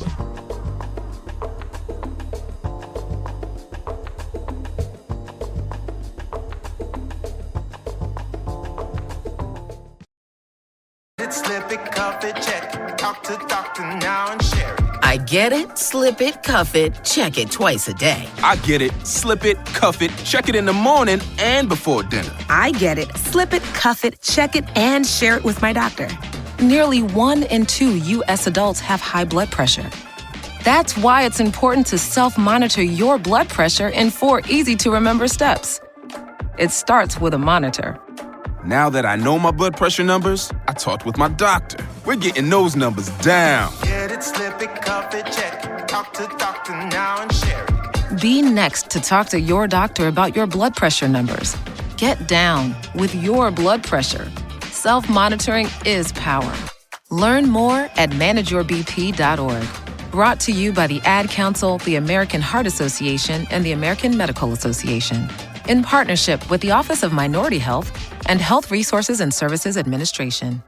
S11: Slip it, cuff it, check it. Talk to doctor now and share it.
S12: I get it, slip it, cuff it, check it twice a day.
S13: I get it, slip it, cuff it, check it in the morning and before dinner.
S14: I get it, slip it, cuff it, check it, and share it with my doctor.
S12: Nearly 1 in 2 U.S. adults have high blood pressure. That's why it's important to self-monitor your blood pressure in 4 easy-to-remember steps. It starts with a monitor.
S13: Now that I know my blood pressure numbers, I talked with my doctor. We're getting those numbers down.
S11: Get it, slip it, cuff it, check it. Talk to doctor now and share it.
S12: Be next to talk to your doctor about your blood pressure numbers. Get down with your blood pressure. Self-monitoring is power. Learn more at manageyourbp.org. Brought to you by the Ad Council, the American Heart Association, and the American Medical Association, in partnership with the Office of Minority Health and Health Resources and Services Administration.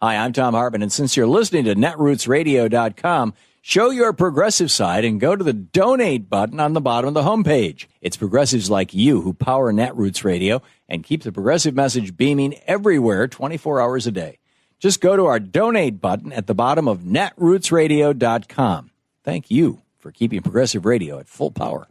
S15: Hi, I'm Tom Hartman, and since you're listening to netrootsradio.com, show your progressive side and go to the donate button on the bottom of the homepage. It's progressives like you who power Netroots Radio and keep the progressive message beaming everywhere 24 hours a day. Just go to our donate button at the bottom of netrootsradio.com. Thank you for keeping progressive radio at full power.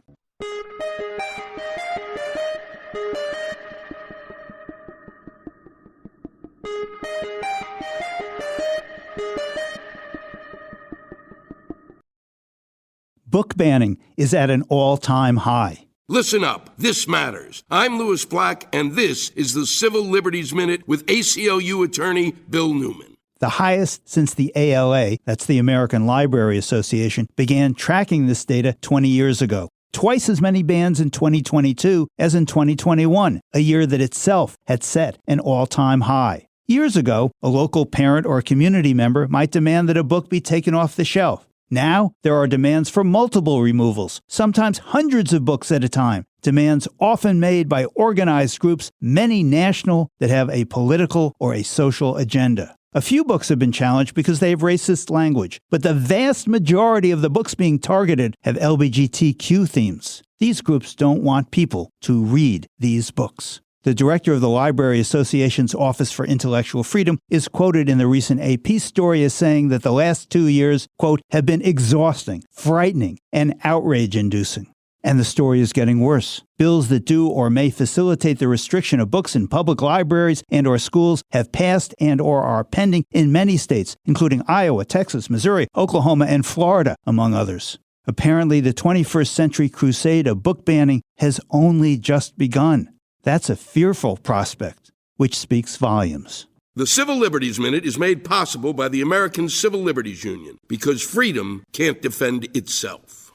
S16: Book banning is at an all-time high.
S17: Listen up. This matters. I'm Louis Black, and this is the Civil Liberties Minute with ACLU attorney Bill Newman.
S16: The highest since the ALA, that's the American Library Association, began tracking this data 20 years ago. Twice as many bans in 2022 as in 2021, a year that itself had set an all-time high. Years ago, a local parent or community member might demand that a book be taken off the shelf. Now, there are demands for multiple removals, sometimes hundreds of books at a time, demands often made by organized groups, many national, that have a political or a social agenda. A few books have been challenged because they have racist language, but the vast majority of the books being targeted have LGBTQ themes. These groups don't want people to read these books. The director of the Library Association's Office for Intellectual Freedom is quoted in the recent AP story as saying that the last 2 years, quote, have been exhausting, frightening, and outrage-inducing. And the story is getting worse. Bills that do or may facilitate the restriction of books in public libraries and or schools have passed and or are pending in many states, including Iowa, Texas, Missouri, Oklahoma, and Florida, among others. Apparently, the 21st century crusade of book banning has only just begun. That's a fearful prospect, which speaks volumes.
S17: The Civil Liberties Minute is made possible by the American Civil Liberties Union because freedom can't defend itself.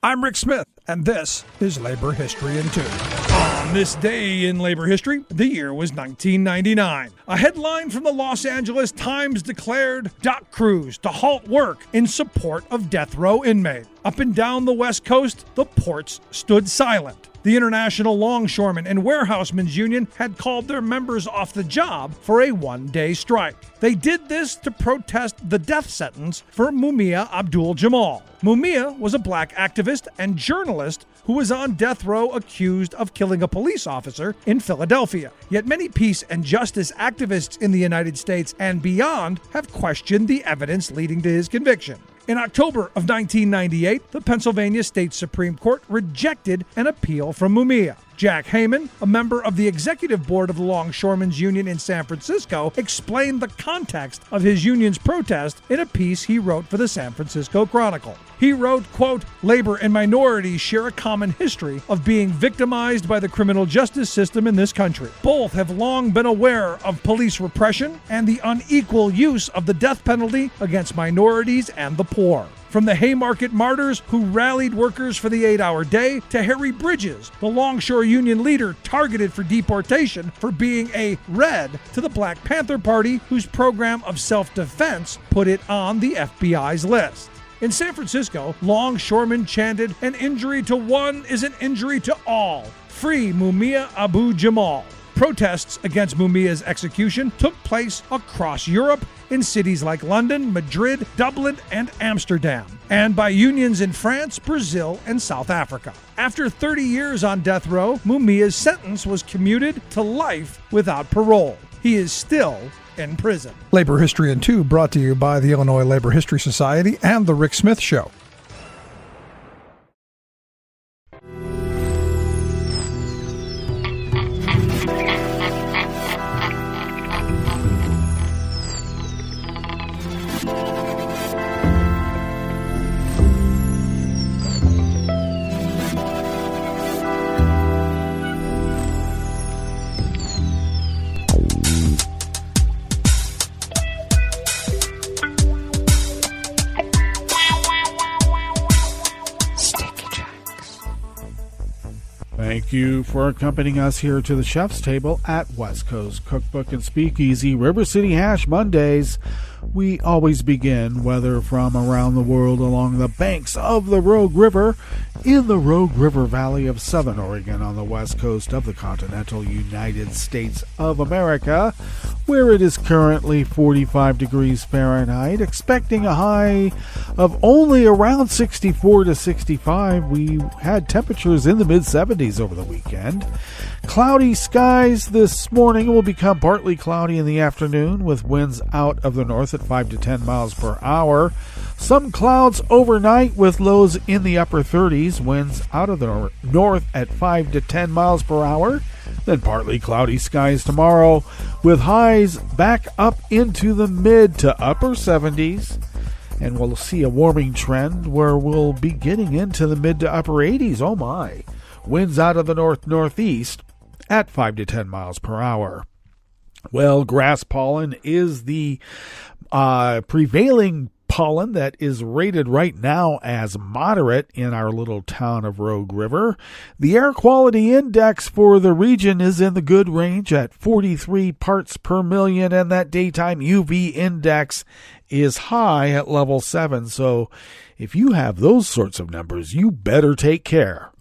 S18: I'm Rick Smith, and this is Labor History in 2. On this day in labor history, the year was 1999. A headline from the Los Angeles Times declared, "Dock crews to halt work in support of death row inmate." Up and down the West Coast, the ports stood silent. The International Longshoremen and Warehousemen's Union had called their members off the job for a one-day strike. They did this to protest the death sentence for Mumia Abdul-Jamal. Mumia was a black activist and journalist who was on death row accused of killing a police officer in Philadelphia. Yet many peace and justice activists in the United States and beyond have questioned the evidence leading to his conviction. In October of 1998, the Pennsylvania State Supreme Court rejected an appeal from Mumia. Jack Heyman, a member of the executive board of the Longshoremen's Union in San Francisco, explained the context of his union's protest in a piece he wrote for the San Francisco Chronicle. He wrote, quote, "Labor and minorities share a common history of being victimized by the criminal justice system in this country. Both have long been aware of police repression and the unequal use of the death penalty against minorities and the poor. From the Haymarket martyrs who rallied workers for the 8-hour day to Harry Bridges, the Longshore Union leader targeted for deportation for being a Red, to the Black Panther Party whose program of self-defense put it on the FBI's list. In San Francisco, longshoremen chanted, "An injury to one is an injury to all. Free Mumia Abu Jamal." Protests against Mumia's execution took place across Europe in cities like London, Madrid, Dublin, and Amsterdam, and by unions in France, Brazil, and South Africa. After 30 years on death row, Mumia's sentence was commuted to life without parole. He is still in prison.
S19: Labor History in 2 brought to you by the Illinois Labor History Society and The Rick Smith Show.
S6: Thank you for accompanying us here to the chef's table at West Coast Cookbook and Speakeasy, River City Hash Mondays. We always begin, whether from around the world, along the banks of the Rogue River, in the Rogue River Valley of Southern Oregon on the west coast of the continental United States of America, where it is currently 45 degrees Fahrenheit, expecting a high of only around 64 to 65. We had temperatures in the mid-70s over the weekend. Cloudy skies this morning will become partly cloudy in the afternoon, with winds out of the north at 5 to 10 miles per hour. Some clouds overnight with lows in the upper 30s, winds out of the north at 5 to 10 miles per hour. Then partly cloudy skies tomorrow, with highs back up into the mid to upper 70s. And we'll see a warming trend where we'll be getting into the mid to upper 80s. Oh my. Winds out of the north-northeast at 5 to 10 miles per hour. Well, grass pollen is the prevailing pollen that is rated right now as moderate in our little town of Rogue River. The air quality index for the region is in the good range at 43 parts per million, and that daytime UV index is high at level 7. So if you have those sorts of numbers, you better take care.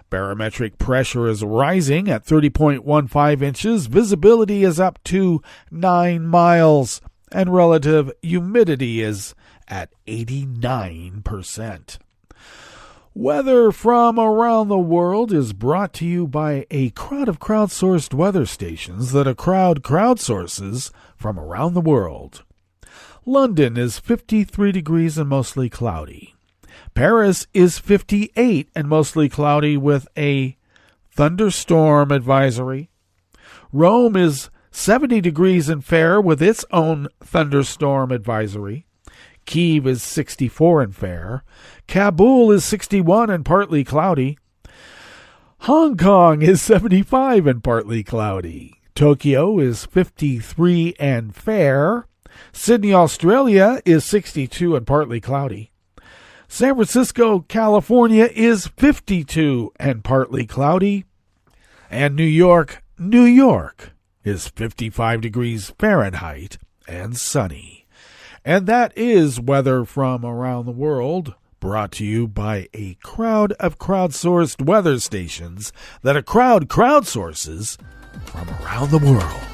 S6: Barometric pressure is rising at 30.15 inches. Visibility is up to 9 miles. And relative humidity is at 89%. Weather from around the world is brought to you by a crowd of crowdsourced weather stations that a crowd crowdsources from around the world. London is 53 degrees and mostly cloudy. Paris is 58 and mostly cloudy with a thunderstorm advisory. Rome is 70 degrees and fair with its own thunderstorm advisory. Kyiv is 64 and fair. Kabul is 61 and partly cloudy. Hong Kong is 75 and partly cloudy. Tokyo is 53 and fair. Sydney, Australia is 62 and partly cloudy. San Francisco, California is 52 and partly cloudy. And New York is 55 degrees Fahrenheit and sunny. And that is weather from around the world, brought to you by a crowd of crowdsourced weather stations that a crowd crowdsources from around the world.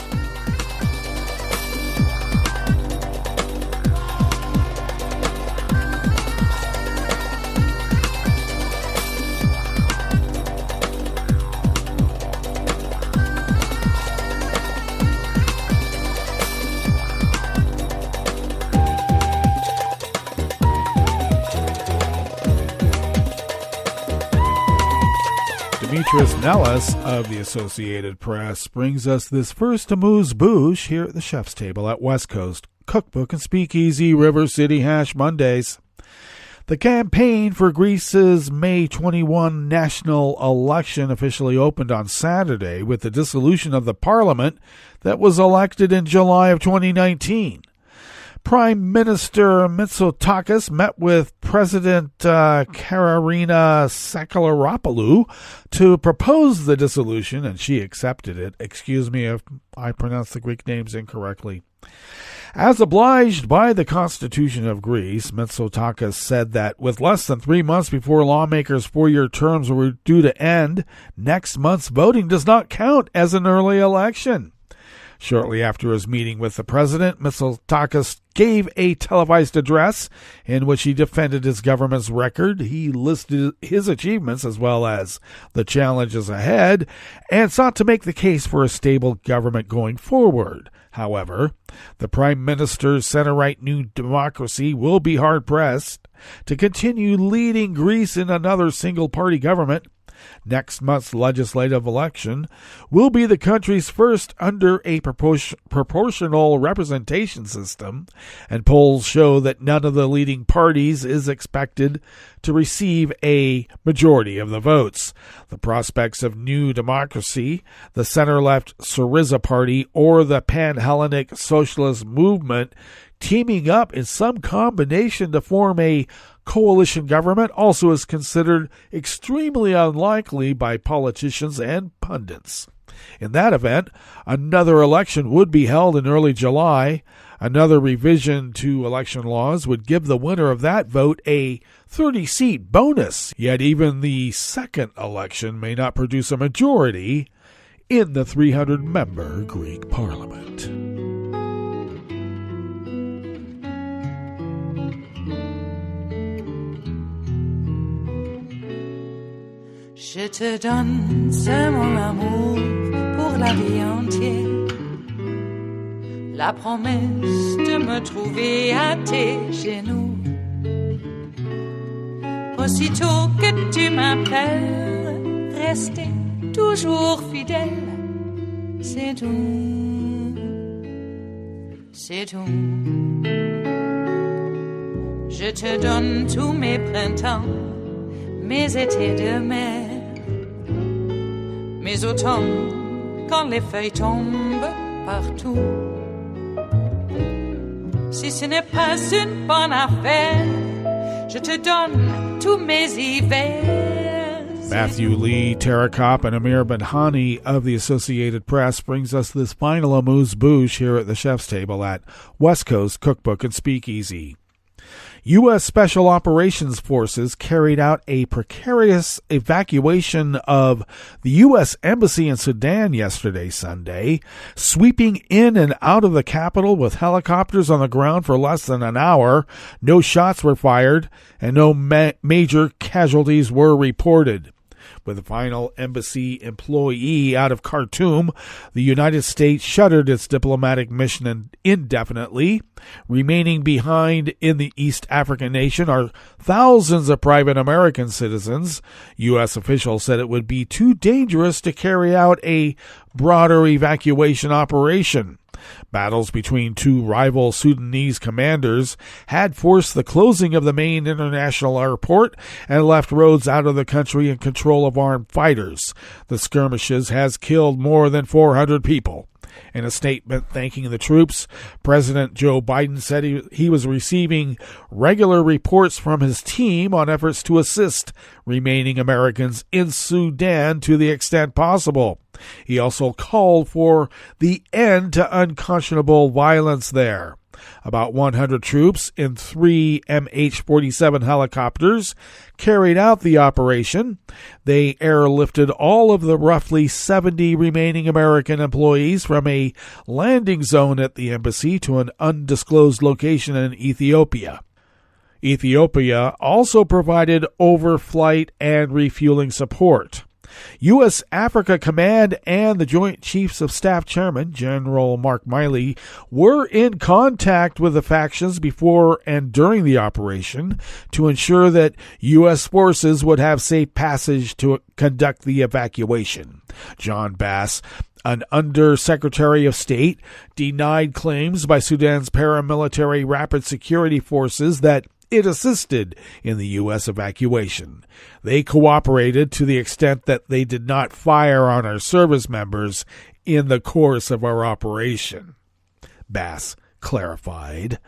S6: Dimitris Nellis of the Associated Press brings us this first amuse-bouche here at the chef's table at West Coast Cookbook and Speakeasy River City Hash Mondays. The campaign for Greece's May 21 national election officially opened on Saturday with the dissolution of the parliament that was elected in July of 2019. Prime Minister Mitsotakis met with President Karina Sakalaropoulou to propose the dissolution, and she accepted it. Excuse me if I pronounce the Greek names incorrectly. As obliged by the Constitution of Greece, Mitsotakis said that with less than 3 months before lawmakers' 4-year terms were due to end, next month's voting does not count as an early election. Shortly after his meeting with the president, Mitsotakis gave a televised address in which he defended his government's record. He listed his achievements as well as the challenges ahead and sought to make the case for a stable government going forward. However, the Prime Minister's center-right New Democracy will be hard-pressed to continue leading Greece in another single-party government. Next month's legislative election will be the country's first under a proportional representation system, and polls show that none of the leading parties is expected to receive a majority of the votes. The prospects of New Democracy, the center-left Syriza Party, or the Pan-Hellenic Socialist Movement teaming up in some combination to form a coalition government also is considered extremely unlikely by politicians and pundits. In that event, another election would be held in early July. Another revision to election laws would give the winner of that vote a 30-seat bonus. Yet even the second election may not produce a majority in the 300-member Greek parliament.
S2: Je te donne, c'est mon amour pour la vie entière. La promesse de me trouver à tes genoux. Aussitôt que tu m'appelles, rester toujours fidèle. C'est tout, c'est tout. Je te donne tous mes printemps, mes étés de mer. Mes automnes, quand les feuilles tombent partout. Si ce n'est pas une bonne affaire, je te donne tous mes hivers.
S6: Matthew Lee, Tara Kopp, and Amir Benhani of the Associated Press brings us this final amuse-bouche here at the chef's table at West Coast Cookbook and Speakeasy. U.S. Special Operations Forces carried out a precarious evacuation of the U.S. Embassy in Sudan yesterday, Sunday, sweeping in and out of the capital with helicopters on the ground for less than an hour. No shots were fired, and no major casualties were reported. With the final embassy employee out of Khartoum, the United States shuttered its diplomatic mission indefinitely. Remaining behind in the East African nation are thousands of private American citizens. U.S. officials said it would be too dangerous to carry out a broader evacuation operation. Battles between two rival Sudanese commanders had forced the closing of the main international airport and left roads out of the country in control of armed fighters. The skirmishes has killed more than 400 people. In a statement thanking the troops, President Joe Biden said he was receiving regular reports from his team on efforts to assist remaining Americans in Sudan to the extent possible. He also called for the end to unconscionable violence there. About 100 troops in 3 MH-47 helicopters carried out the operation. They airlifted all of the roughly 70 remaining American employees from a landing zone at the embassy to an undisclosed location in Ethiopia. Ethiopia also provided overflight and refueling support. U.S. Africa Command and the Joint Chiefs of Staff Chairman, General Mark Miley, were in contact with the factions before and during the operation to ensure that U.S. forces would have safe passage to conduct the evacuation. John Bass, an Under-Secretary of State, denied claims by Sudan's paramilitary Rapid Security Forces that it assisted in the U.S. evacuation. They cooperated to the extent that they did not fire on our service members in the course of our operation, Bass clarified.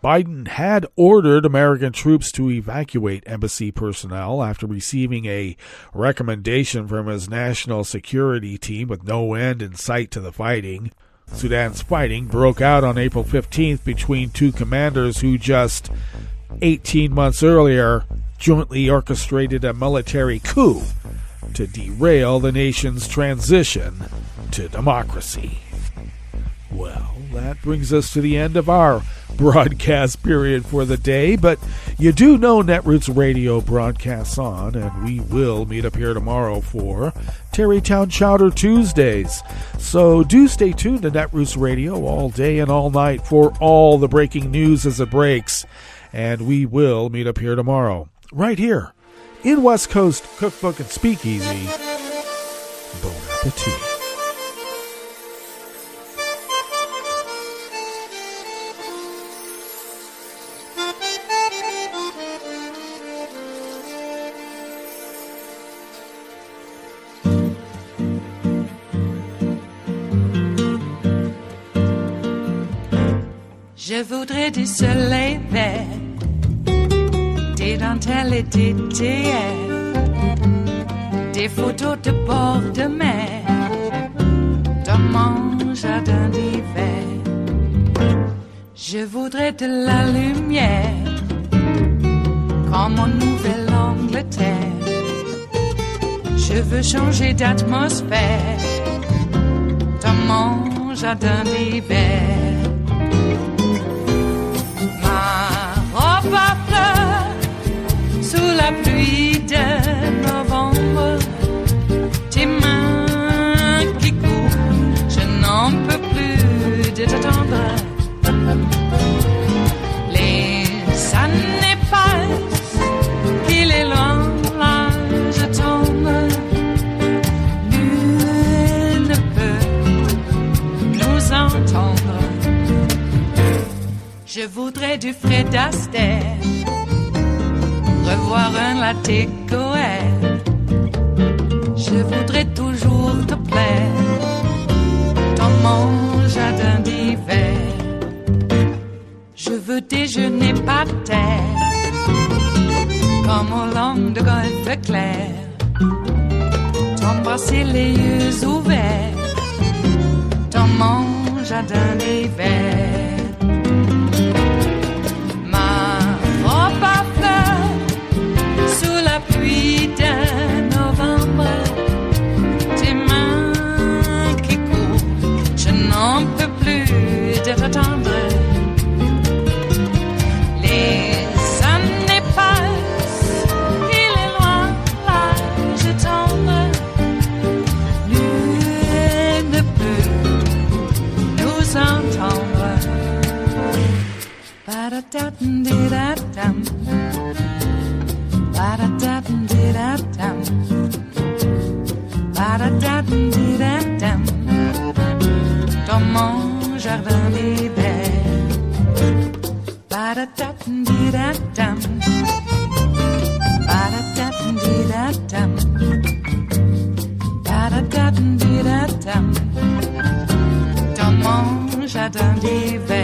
S6: Biden had ordered American troops to evacuate embassy personnel after receiving a recommendation from his national security team with no end in sight to the fighting. Sudan's fighting broke out on April 15th between two commanders who just 18 months earlier jointly orchestrated a military coup to derail the nation's transition to democracy. Well, that brings us to the end of our broadcast period for the day, but you do know Netroots Radio broadcasts on, and we will meet up here tomorrow for Terrytown Chowder Tuesdays. So do stay tuned to Netroots Radio all day and all night for all the breaking news as it breaks, and we will meet up here tomorrow, right here in West Coast Cookbook and Speakeasy. Bon appetit.
S2: Je voudrais du soleil vert, des dentelles et des théières, des photos de bord de mer, dans mon jardin d'hiver. Je voudrais de la lumière, comme en Nouvelle-Angleterre. Je veux changer d'atmosphère, dans mon jardin d'hiver. À fleurs, sous la pluie de novembre, tes mains qui courent, je n'en peux plus de t'attendre. Les années passent, qu'il est loin, là je tombe. Nul ne peut nous entendre. Je voudrais du Fred Astaire, revoir un latte Goël. Je voudrais toujours te plaire dans mon jardin d'hiver. Je veux déjeuner par terre, comme au long de golfe clair. T'embrasser les yeux ouverts dans mon jardin d'hiver. Pluie de novembre, tes mains qui courent, je n'en peux plus de t'attendre. Les années passent, il est loin, là je tombe. Nul ne peut nous entendre. Ba-da-da-dum-di-da-dum. Ba-da-da-dum-di-da-dum. Ba-da-da-dum-di-da-dum. Dans mon jardin d'hiver. Ba-da-da-dum-di-da-dum. Ba-da-da-dum-di-da-dum. Ba-da-da-dum-di-da-dum. Dans mon jardin d'hiver.